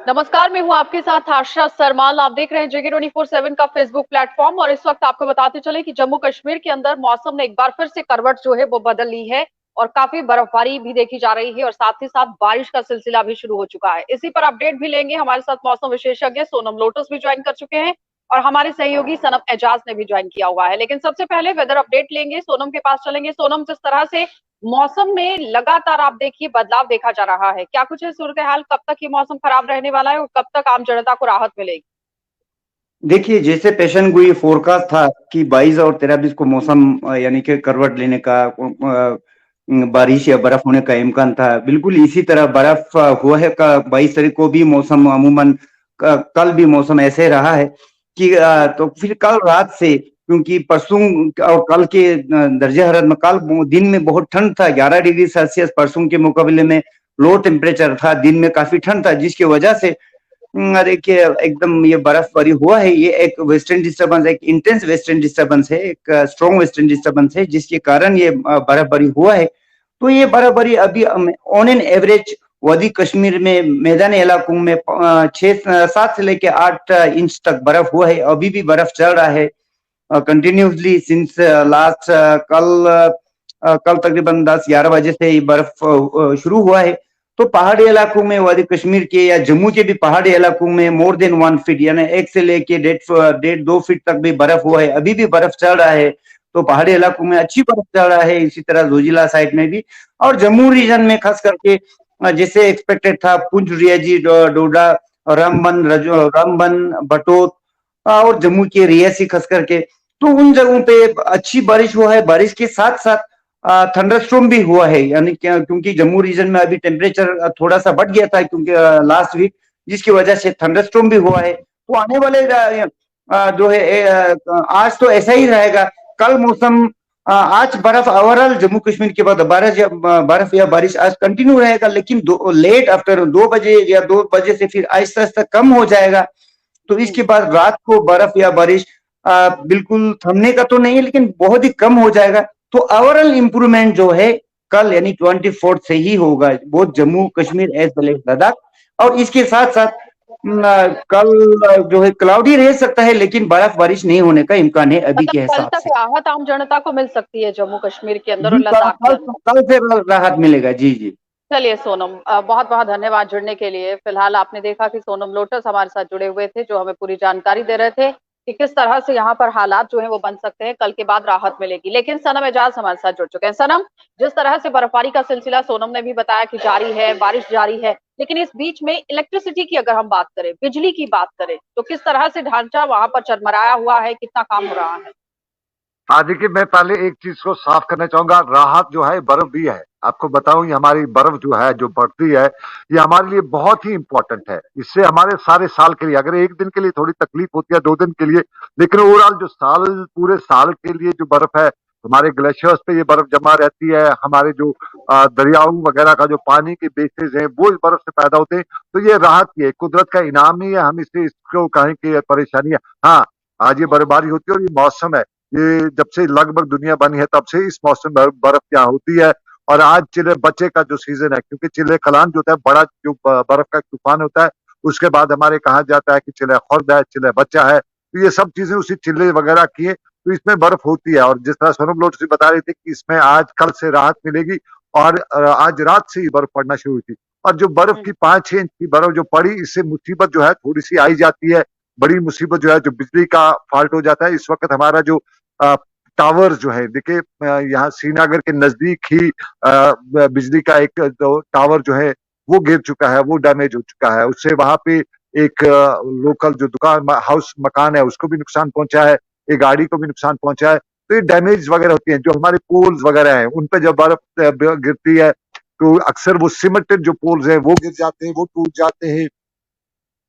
नमस्कार, मैं हूँ आपके साथ आशा सरमाल। आप देख रहे हैं जेके 24/7 का फेसबुक प्लेटफॉर्म और इस वक्त आपको बताते चले कि जम्मू कश्मीर के अंदर मौसम ने एक बार फिर से करवट जो है वो बदल ली है और काफी बर्फबारी भी देखी जा रही है और साथ ही साथ बारिश का सिलसिला भी शुरू हो चुका है। इसी पर अपडेट भी लेंगे। हमारे साथ मौसम विशेषज्ञ सोनम लोटस भी ज्वाइन कर चुके हैं और हमारे सहयोगी सनम एजाज ने भी ज्वाइन किया हुआ है। लेकिन सबसे पहले वेदर अपडेट लेंगे, सोनम के पास चलेंगे। सोनम, जिस तरह से मौसम में लगातार आप देखिए बदलाव देखा जा रहा है, क्या कुछ है सूरत हाल? कब तक ये मौसम खराब रहने वाला है और कब तक आम जनता को राहत मिलेगी? देखिए, जैसे पेशन गोई फोरकास्ट था कि 22 और 23 को मौसम यानी कि करवट लेने का बारिश या बर्फ होने का इम्कान था, बिल्कुल इसी तरह बर्फ हुआ है। का 22 तारीख को भी मौसम अमूमन कल भी मौसम ऐसे रहा है कि तो फिर कल रात से, क्योंकि परसों और कल के दर्जे हरारत में, कल दिन में बहुत ठंड था, 11 डिग्री सेल्सियस परसों के मुकाबले में लो टेम्परेचर था, दिन में काफी ठंड था, जिसकी वजह से देखिए एकदम ये बर्फबारी हुआ है। ये एक वेस्टर्न डिस्टर्बेंस, एक इंटेंस वेस्टर्न डिस्टर्बेंस है, एक स्ट्रॉन्ग वेस्टर्न डिस्टर्बेंस है, जिसके कारण ये बर्फबारी हुआ है। तो ये बर्फबारी अभी ऑन एन एवरेज वादी कश्मीर में मैदानी इलाकों में 6 7 से लेकर 8 इंच तक बर्फ हुआ है। अभी भी बर्फ चल रहा है कंटिन्यूसली सिंस लास्ट कल तकरीबन 10 11 बजे से ये बर्फ शुरू हुआ है। तो पहाड़ी इलाकों में वादी कश्मीर के या जम्मू के भी पहाड़ी इलाकों में मोर देन 1 फीट यानी 1 से लेके 1.5 2 फीट तक भी बर्फ हुआ है। अभी भी बर्फ चल रहा है, तो पहाड़ी इलाकों में अच्छी बर्फ चल रहा है। इसी तरह जोजिला साइड में भी और जम्मू रीजन में खास करके जैसे एक्सपेक्टेड था, पुंछ, रियाजी, डोडा, रामबन, बटोत और जम्मू के रियासी खास करके, तो उन जगहों पे अच्छी बारिश हुआ है। बारिश के साथ साथ थंडरस्टॉर्म भी हुआ है, यानी क्योंकि जम्मू रीजन में अभी टेम्परेचर थोड़ा सा बढ़ गया था क्योंकि लास्ट वीक, जिसकी वजह से थंडरस्टॉर्म भी हुआ है। तो आने वाले जो है आज तो ऐसा ही रहेगा। कल मौसम आज बर्फ ओवरऑल जम्मू कश्मीर के बाद बर्फ या बारिश आज कंटिन्यू रहेगा, लेकिन लेट आफ्टर 2 बजे या 2 बजे से फिर आहिस्ता आहिस्ता कम हो जाएगा। तो इसके बाद रात को बर्फ या बारिश बिल्कुल थमने का तो नहीं है, लेकिन बहुत ही कम हो जाएगा। तो ओवरऑल इंप्रूवमेंट जो है कल यानी 24 से ही होगा, both Jammu Kashmir as well as Ladakh. और इसके साथ साथ कल जो है क्लाउडी रह सकता है, लेकिन बर्फ बारिश नहीं होने का इम्कान है अभी मतलब के कल हिसाब तक से। राहत आम जनता को मिल सकती है जम्मू कश्मीर के अंदर और जी, लद्दाख के अंदर। कल से राहत मिलेगा। जी जी। चलिए सोनम, बहुत बहुत धन्यवाद जुड़ने के लिए। फिलहाल आपने देखा कि सोनम लोटस हमारे साथ जुड़े हुए थे, जो हमें पूरी जानकारी दे रहे थे कि किस तरह से यहाँ पर हालात जो है वो बन सकते हैं, कल के बाद राहत मिलेगी। लेकिन सनम एजाज हमारे साथ जुड़ चुके हैं। सनम, जिस तरह से बर्फबारी का सिलसिला सोनम ने भी बताया कि जारी है, बारिश जारी है, लेकिन इस बीच में इलेक्ट्रिसिटी की अगर हम बात करें, बिजली की बात करें, तो किस तरह से ढांचा वहां पर चरमराया हुआ है, कितना काम हो रहा है? हाँ, देखिए, मैं पहले एक चीज को साफ करना चाहूंगा। राहत जो है बर्फ भी है। आपको बताऊं, ये हमारी बर्फ जो है जो पड़ती है, ये हमारे लिए बहुत ही इंपॉर्टेंट है। इससे हमारे सारे साल के लिए, अगर एक दिन के लिए थोड़ी तकलीफ होती है, 2 दिन के लिए, लेकिन ओवरऑल जो साल, पूरे साल के लिए जो बर्फ है, हमारे ग्लेशियर्स पे ये बर्फ जमा रहती है। हमारे जो दरियाओं वगैरह का जो पानी के बेसिस है, वो इस बर्फ से पैदा होते हैं। तो ये राहत ही है, कुदरत का इनाम ही है। हम इसे, इसको कहें कि परेशानी है। हाँ, आज ये बर्फबारी होती है और ये मौसम है। ये जब से लगभग दुनिया बनी है, तब से इस मौसम में बर्फ क्या होती है। और आज चिल्ले बच्चे का जो सीजन है, क्योंकि चिल्ले कलान जो होता है, बड़ा जो बर्फ का तूफान होता है, उसके बाद हमारे कहा जाता है कि चिल्ले खुर्द है, चिल्ले बच्चा है। तो ये सब चीजें उसी चिल्ले वगैरह की है, तो इसमें बर्फ होती है। और जिस तरह सोनम लोट से बता रहे थे कि इसमें आज कल से राहत मिलेगी, और आज रात से ही बर्फ पड़ना शुरू हुई थी। और जो बर्फ की 5 6 इंच की बर्फ जो पड़ी, इससे मुसीबत जो है थोड़ी सी आई जाती है। बड़ी मुसीबत जो है, जो बिजली का फॉल्ट हो जाता है। इस वक्त हमारा जो टावर जो है, देखिए, यहाँ श्रीनगर के नजदीक ही बिजली का एक जो टावर जो है वो गिर चुका है, वो डैमेज हो चुका है। उससे वहां पे एक लोकल जो दुकान हाउस मकान है, उसको भी नुकसान पहुंचा है, एक गाड़ी को भी नुकसान पहुंचा है। तो ये डैमेज वगैरह होती है। जो हमारे पोल्स वगैरह हैं, उन पे जब बर्फ गिरती है, तो अक्सर वो सीमेंटेड जो पोल्स हैं वो गिर जाते हैं, वो टूट जाते हैं।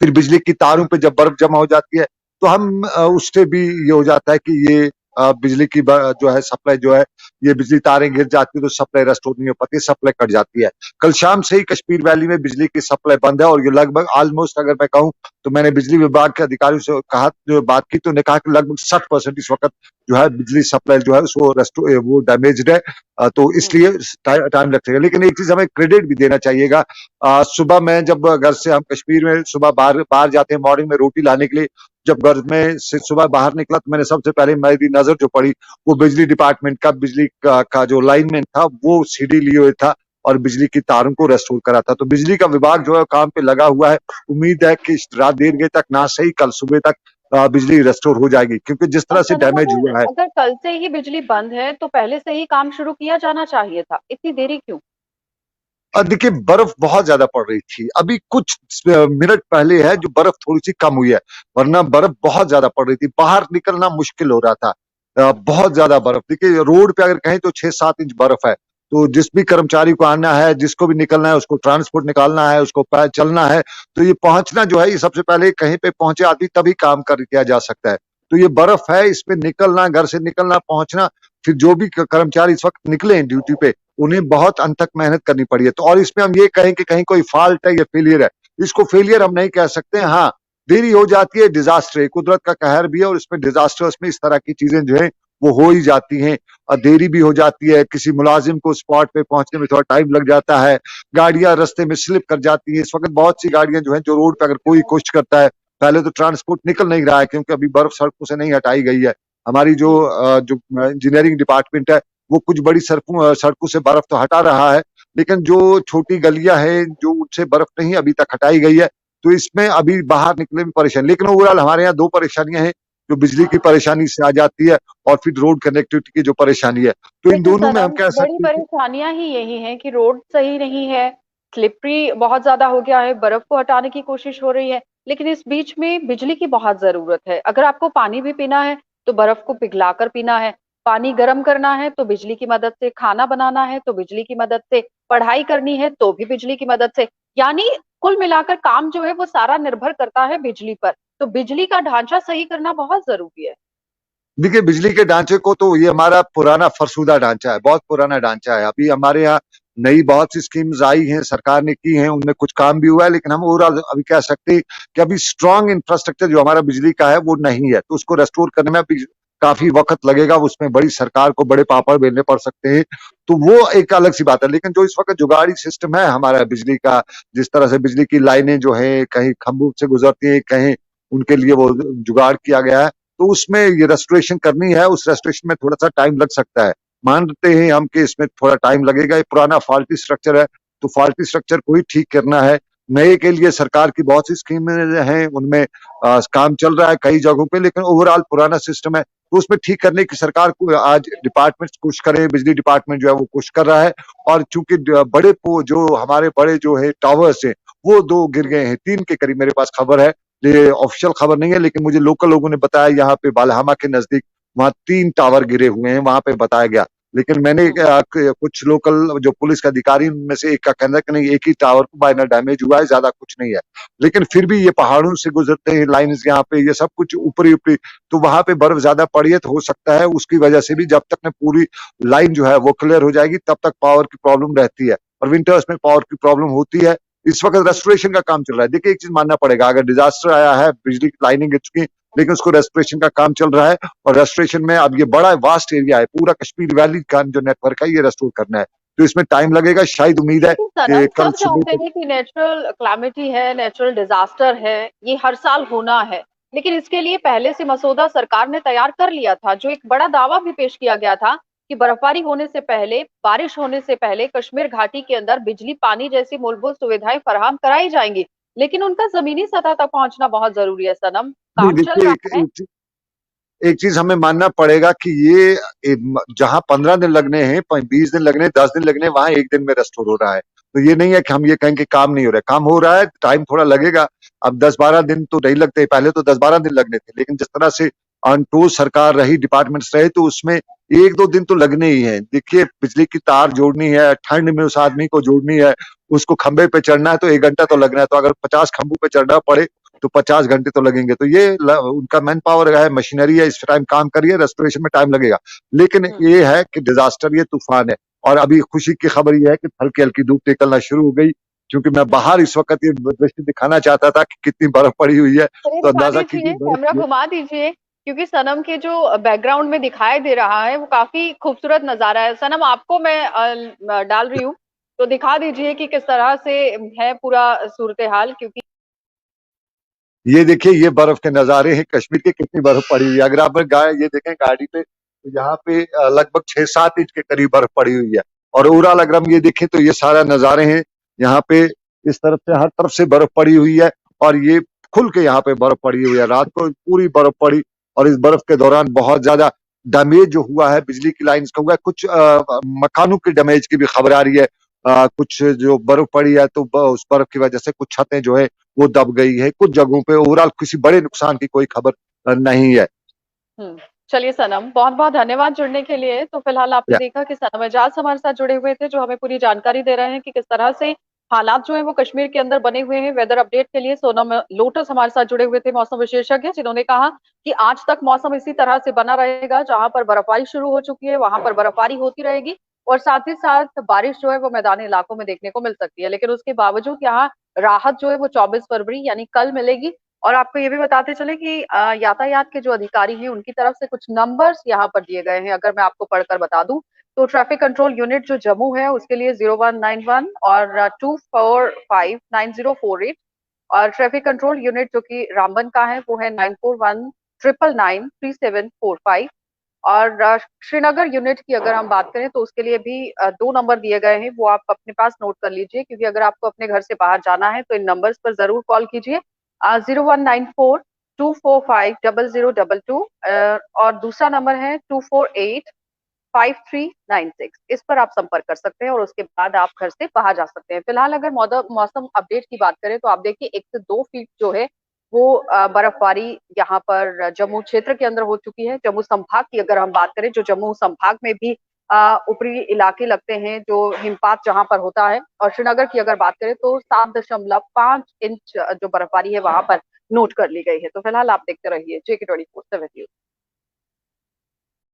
फिर बिजली की तारों पे जब बर्फ जमा हो जाती है, तो हम उससे भी ये हो जाता है कि ये बिजली की जो है सप्लाई जो है ये बिजली तारें गिर जाती है तो सप्लाई रेस्टोर नहीं हो पाती, सप्लाई कट जाती है। कल शाम से ही कश्मीर वैली में बिजली की सप्लाई बंद है और ये लगभग ऑलमोस्ट, अगर मैं कहूँ तो मैंने बिजली विभाग के अधिकारियों से कहा, जो बात की, तो उन्होंने कहा कि लगभग 60% इस वक्त जो है बिजली सप्लाई जो है वो डैमेज्ड है। तो इसलिए टाइम लगेगा। लेकिन एक चीज हमें क्रेडिट भी देना चाहिएगा। सुबह में जब घर से हम कश्मीर में सुबह बाहर जाते हैं मॉर्निंग में रोटी लाने के लिए, जब घर में से सुबह बाहर निकला तो मैंने सबसे पहले मेरी नजर जो पड़ी वो बिजली डिपार्टमेंट का बिजली का जो लाइनमैन था वो सीढ़ी लिए हुए था और बिजली की तारों को रेस्टोर करा था। तो बिजली का विभाग जो है काम पे लगा हुआ है। उम्मीद है कि रात देर गए तक ना सही कल सुबह तक बिजली रेस्टोर हो जाएगी, क्योंकि जिस तरह से डैमेज हुआ है। अगर कल से ही बिजली बंद है तो पहले से ही काम शुरू किया जाना चाहिए था, इतनी देरी क्यों? देखिए, बर्फ बहुत ज्यादा पड़ रही थी। अभी कुछ मिनट पहले है जो बर्फ थोड़ी सी कम हुई है, वरना बर्फ बहुत ज्यादा पड़ रही थी, बाहर निकलना मुश्किल हो रहा था। बहुत ज्यादा बर्फ, देखिए रोड पे अगर कहें तो 6-7 इंच बर्फ है। तो जिस भी कर्मचारी को आना है, जिसको भी निकलना है, उसको ट्रांसपोर्ट निकालना है, उसको चलना है, तो ये पहुंचना जो है, ये सबसे पहले कहीं पे पहुंचे आदमी तभी काम कर किया जा सकता है। तो ये बर्फ है, इस पे निकलना, घर से निकलना, पहुंचना, फिर जो भी कर्मचारी इस वक्त निकले हैं ड्यूटी पे, उन्हें बहुत अनथक मेहनत करनी पड़ी है। तो और इसमें हम ये कहें कि कहीं कोई फॉल्ट है या फेलियर है, इसको फेलियर हम नहीं कह सकते। हाँ, देरी हो जाती है, डिजास्टर है, कुदरत का कहर भी है, और इसमें डिजास्टर्स में इस तरह की चीजें जो है वो हो ही जाती हैं। और देरी भी हो जाती है, किसी मुलाजिम को स्पॉट पे पहुंचने में थोड़ा टाइम लग जाता है, गाड़ियां रास्ते में स्लिप कर जाती है। इस वक्त बहुत सी गाड़ियां जो है, जो रोड पे अगर कोई कोशिश करता है, पहले तो ट्रांसपोर्ट निकल नहीं रहा है क्योंकि अभी बर्फ सड़कों से नहीं हटाई गई है। हमारी जो इंजीनियरिंग डिपार्टमेंट है वो कुछ बड़ी सड़कों से बर्फ तो हटा रहा है, लेकिन जो छोटी गलियां हैं जो उनसे बर्फ नहीं अभी तक हटाई गई है, तो इसमें अभी बाहर निकलने में परेशानी। लेकिन ओवरऑल हमारे यहाँ 2 परेशानियां हैं, जो बिजली की परेशानी से आ जाती है और फिर रोड कनेक्टिविटी की जो परेशानी है। तो इन दोनों में हम कह बड़ी सकते हैं परेशानियां ही यही हैं कि रोड सही नहीं है, स्लिपरी बहुत ज्यादा हो गया है, बर्फ को हटाने की कोशिश हो रही है, लेकिन इस बीच में बिजली की बहुत जरूरत है। अगर आपको पानी भी पीना है तो बर्फ को पिघलाकर पीना है, पानी गर्म करना है तो बिजली की मदद से, खाना बनाना है तो बिजली की मदद से, पढ़ाई करनी है तो भी बिजली की मदद से। यानी कुल मिलाकर काम जो है वो सारा निर्भर करता है बिजली पर। तो बिजली का ढांचा सही करना बहुत जरूरी है। देखिए, बिजली के ढांचे को तो ये हमारा पुराना फरसुदा ढांचा है, बहुत पुराना ढांचा है। अभी हमारे यहाँ नई बहुत सी स्कीम्स आई हैं, सरकार ने की हैं, उनमें कुछ काम भी हुआ है, लेकिन हम ओवरऑल अभी कह सकते हैं कि अभी स्ट्रॉन्ग इंफ्रास्ट्रक्चर जो हमारा बिजली का है वो नहीं है। तो उसको रेस्टोर करने में अभी काफी वक्त लगेगा, उसमें बड़ी सरकार को बड़े पापड़ बेलने पड़ सकते हैं। तो वो एक अलग सी बात है। लेकिन जो इस वक्त जुगाड़ी सिस्टम है हमारा बिजली का, जिस तरह से बिजली की लाइनें जो है कहीं खंभों से गुजरती है, कहीं उनके लिए वो जुगाड़ किया गया है, तो उसमें ये रेस्टोरेशन करनी है। उस रेस्टोरेशन में थोड़ा सा टाइम लग सकता है, मानते हैं हम कि इसमें थोड़ा टाइम लगेगा। ये पुराना फॉल्टी स्ट्रक्चर है, तो फॉल्टी स्ट्रक्चर को ही ठीक करना है। नए के लिए सरकार की बहुत सी स्कीमें हैं, उनमें काम चल रहा है कई जगहों पे, लेकिन ओवरऑल पुराना सिस्टम है, तो उसमें ठीक करने की सरकार को आज डिपार्टमेंट कोशिश करे, बिजली डिपार्टमेंट जो है वो कोशिश कर रहा है। और चूंकि जो हमारे बड़े जो है टावर्स है वो 2 गिर गए हैं, 3 के करीब मेरे पास खबर है। ये ऑफिशियल खबर नहीं है, लेकिन मुझे लोकल लोगों ने बताया, यहाँ पे बालहामा के नजदीक वहां 3 टावर गिरे हुए हैं, वहां पे बताया गया। लेकिन मैंने कुछ लोकल जो पुलिस के अधिकारी उनमें से एक का कहना है कि नहीं, एक ही टावर को माइनर डैमेज हुआ है, ज्यादा कुछ नहीं है। लेकिन फिर भी ये पहाड़ों से गुजरते हैं लाइन्स, यहाँ पे ये सब कुछ ऊपरी ऊपरी, तो वहां पे बर्फ ज्यादा पड़ी है, तो हो सकता है उसकी वजह से भी जब तक न पूरी लाइन जो है वो क्लियर हो जाएगी तब तक पावर की प्रॉब्लम रहती है, और विंटर्स में पावर की प्रॉब्लम होती है। इस वक्त रेस्टोरेशन का काम चल रहा है। देखिए, एक चीज मानना पड़ेगा, अगर डिजास्टर आया है, बिजली की लाइनें गिर चुकी, लेकिन उसको रेस्टोरेशन का काम चल रहा है, और रेस्टोरेशन में अब ये बड़ा वास्ट एरिया है, पूरा कश्मीर वैली का जो नेटवर्क है ये रेस्टोर करना है, तो इसमें टाइम लगेगा। शायद उम्मीद है कि कल सब जानते हैं कि नेचुरल क्लैमिटी है, नेचुरल डिजास्टर है, ये हर साल होना है, लेकिन इसके लिए पहले से मसौदा सरकार ने तैयार कर लिया था। जो एक बड़ा दावा भी पेश किया गया था कि बर्फबारी होने से पहले, बारिश होने से पहले कश्मीर घाटी के अंदर बिजली, पानी जैसी मूलभूत सुविधाएं फराहम कराई जाएंगी, लेकिन उनका जमीनी सतह तक पहुंचना बहुत जरूरी है। सनम, काम चल रहा है। एक चीज हमें मानना पड़ेगा कि ये जहां 15 दिन लगने हैं, 20 दिन लगने, 10 दिन लगने, वहां 1 दिन में रेस्टोर हो रहा है। तो ये नहीं है कि हम ये कहें कि काम नहीं हो रहा है, काम हो रहा है, टाइम थोड़ा लगेगा। अब 10-12 दिन तो नहीं लगते, पहले तो 10-12 दिन लगने थे, लेकिन जिस तरह से अनटोल सरकार रही, डिपार्टमेंट्स रहे, तो उसमें 1-2 दिन तो लगने ही है। देखिए, बिजली की तार जोड़नी है, ठंड में उस आदमी को जोड़नी है, उसको खंबे पे चढ़ना है तो 1 घंटा तो लगना है। तो अगर 50 खंभों पे चढ़ना पड़े तो 50 घंटे तो लगेंगे। तो ये उनका मैन पावर है, मशीनरी है, इस टाइम काम करिए, रेस्टोरेशन में टाइम लगेगा। लेकिन ये है कि डिजास्टर, ये तूफान है। और अभी खुशी की खबर ये है कि हल्की हल्की धूप निकलना शुरू हो गई, क्योंकि मैं बाहर इस वक्त ये दृश्य दिखाना चाहता था कि कितनी बर्फ पड़ी हुई है। चलिए तो दिखा अंदाजा कीजिए दीजिए, बर्फ कैमरा घुमा दीजिए, क्योंकि सनम के जो बैकग्राउंड में दिखाई दे रहा है वो काफी खूबसूरत नजारा है। सनम आपको मैं डाल रही हूँ, तो दिखा दीजिए कि किस तरह से है पूरा सूरत हाल, क्योंकि ये देखिए, ये बर्फ के नजारे हैं कश्मीर के, कितनी बर्फ पड़ी हुई है। अगर आप ये देखें गाड़ी पे, तो यहाँ पे लगभग 6-7 इंच के करीब बर्फ पड़ी हुई है। और ओवरऑल अगर हम ये देखें तो ये सारा नजारे हैं यहाँ पे, इस तरफ से हर तरफ से बर्फ पड़ी हुई है। और ये खुल के यहाँ पे बर्फ पड़ी हुई है, रात को पूरी बर्फ पड़ी। और इस बर्फ के दौरान बहुत ज्यादा डैमेज जो हुआ है, बिजली की लाइन्स का हुआ है, कुछ मकानों की डैमेज की भी खबर आ रही है। कुछ जो बर्फ पड़ी है तो उस बर्फ की वजह से कुछ छतें जो है वो दब गई है कुछ जगहों पे। ओवरऑल किसी बड़े नुकसान की कोई खबर नहीं है। चलिए सनम, बहुत बहुत धन्यवाद जुड़ने के लिए। तो फिलहाल आपने देखा कि सनम एजाज हमारे साथ जुड़े हुए थे, जो हमें पूरी जानकारी दे रहे हैं कि किस तरह से हालात जो है वो कश्मीर के अंदर बने हुए हैं। वेदर अपडेट के लिए सोनम लोटस हमारे साथ जुड़े हुए थे, मौसम विशेषज्ञ, जिन्होंने कहा कि आज तक मौसम इसी तरह से बना रहेगा। जहां पर बर्फबारी शुरू हो चुकी है वहां पर बर्फबारी होती रहेगी, और साथ ही साथ बारिश जो है वो मैदानी इलाकों में देखने को मिल सकती है। लेकिन उसके बावजूद यहाँ राहत जो है वो 24 फरवरी यानी कल मिलेगी। और आपको ये भी बताते चले कि यातायात के जो अधिकारी हैं उनकी तरफ से कुछ नंबर्स यहाँ पर दिए गए हैं। अगर मैं आपको पढ़कर बता दूं, तो ट्रैफिक कंट्रोल यूनिट जो जम्मू है उसके लिए 0191 और 2459048, और ट्रैफिक कंट्रोल यूनिट जो कि रामबन का है वो है 9419993745। और श्रीनगर यूनिट की अगर हम बात करें तो उसके लिए भी 2 नंबर दिए गए हैं, वो आप अपने पास नोट कर लीजिए, क्योंकि अगर आपको अपने घर से बाहर जाना है तो इन नंबर्स पर जरूर कॉल कीजिए। 0194 2450022, और दूसरा नंबर है 2485396। इस पर आप संपर्क कर सकते हैं और उसके बाद आप घर से बाहर जा सकते हैं। फिलहाल अगर मौसम अपडेट की बात करें तो आप देखिए 1 से 2 फीट जो है वो बर्फबारी यहाँ पर जम्मू क्षेत्र के अंदर हो चुकी है। जम्मू संभाग की अगर हम बात करें, जो जम्मू संभाग में भी ऊपरी इलाके लगते हैं जो हिमपात जहां पर होता है, और श्रीनगर की अगर बात करें तो 7.5 इंच जो बर्फबारी है वहां पर नोट कर ली गई है। तो फिलहाल आप देखते रहिए JK 24/7 न्यूज।